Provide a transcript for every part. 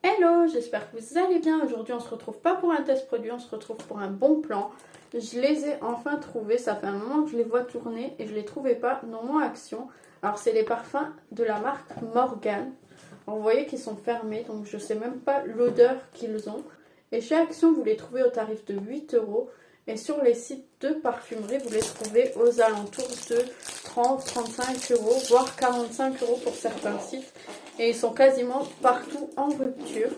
Hello, j'espère que vous allez bien. Aujourd'hui on se retrouve pas pour un test produit, on se retrouve pour un bon plan. Je les ai enfin trouvés, ça fait un moment que je les vois tourner et je les trouvais pas dans mon Action. Alors c'est les parfums de la marque Morgan. Alors, vous voyez qu'ils sont fermés, donc je sais même pas l'odeur qu'ils ont. Et chez Action vous les trouvez au tarif de 8 € et sur les sites de parfumerie vous les trouvez aux alentours de 30-35 €, voire 45 € pour certains sites. Et ils sont quasiment partout en rupture.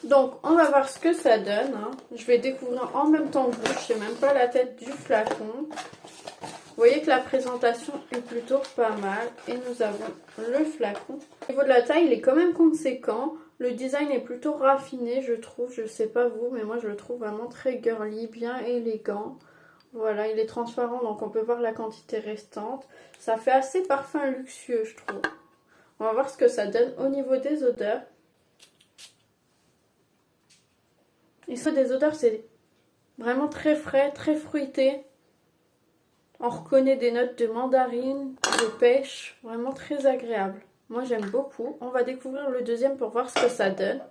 Donc on va voir ce que ça donne. Je vais découvrir en même temps que vous. Je sais même pas la tête du flacon. Vous voyez que la présentation est plutôt pas mal. Et nous avons le flacon. Au niveau de la taille, il est quand même conséquent. Le design est plutôt raffiné, je trouve. Je sais pas vous, mais moi je le trouve vraiment très girly, bien élégant. Voilà, il est transparent, donc on peut voir la quantité restante. Ça fait assez parfum luxueux, je trouve. On va voir ce que ça donne au niveau des odeurs. Et ça, des odeurs, c'est vraiment très frais, très fruité. On reconnaît des notes de mandarine, de pêche, vraiment très agréable. Moi, j'aime beaucoup. On va découvrir le deuxième pour voir ce que ça donne.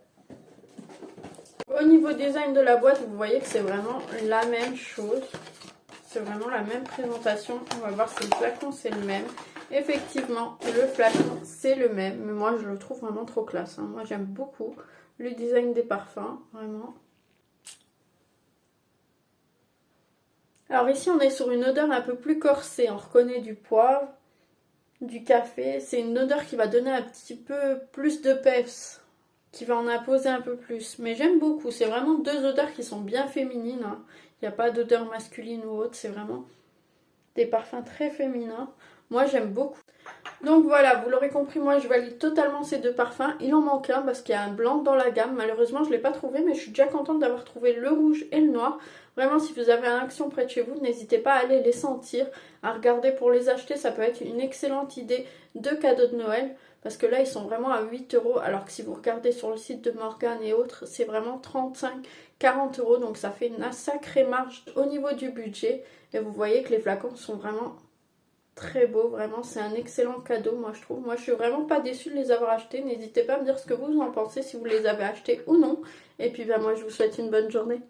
Au niveau design de la boîte, vous voyez que c'est vraiment la même chose. C'est vraiment la même présentation. On va voir si le flacon, c'est le même. Effectivement, le flacon, c'est le même. Mais moi, je le trouve vraiment trop classe. Moi, j'aime beaucoup le design des parfums. Vraiment. Alors ici, on est sur une odeur un peu plus corsée. On reconnaît du poivre, du café. C'est une odeur qui va donner un petit peu plus de peps, qui va en imposer un peu plus. Mais j'aime beaucoup. C'est vraiment deux odeurs qui sont bien féminines. Il n'y a pas d'odeur masculine ou autre. C'est vraiment des parfums très féminins. Moi, j'aime beaucoup. Donc voilà, vous l'aurez compris, moi je valide totalement ces deux parfums. Il en manque un parce qu'il y a un blanc dans la gamme. Malheureusement, je ne l'ai pas trouvé, mais je suis déjà contente d'avoir trouvé le rouge et le noir. Vraiment, si vous avez un Action près de chez vous, n'hésitez pas à aller les sentir, à regarder pour les acheter. Ça peut être une excellente idée de cadeau de Noël. Parce que là, ils sont vraiment à 8 €. Alors que si vous regardez sur le site de Morgan et autres, c'est vraiment 35-40 €. Donc ça fait une sacrée marge au niveau du budget. Et vous voyez que les flacons sont vraiment très beau, vraiment c'est un excellent cadeau moi je trouve. Moi je suis vraiment pas déçue de les avoir achetés. N'hésitez pas à me dire ce que vous en pensez, si vous les avez achetés ou non. Et puis moi je vous souhaite une bonne journée.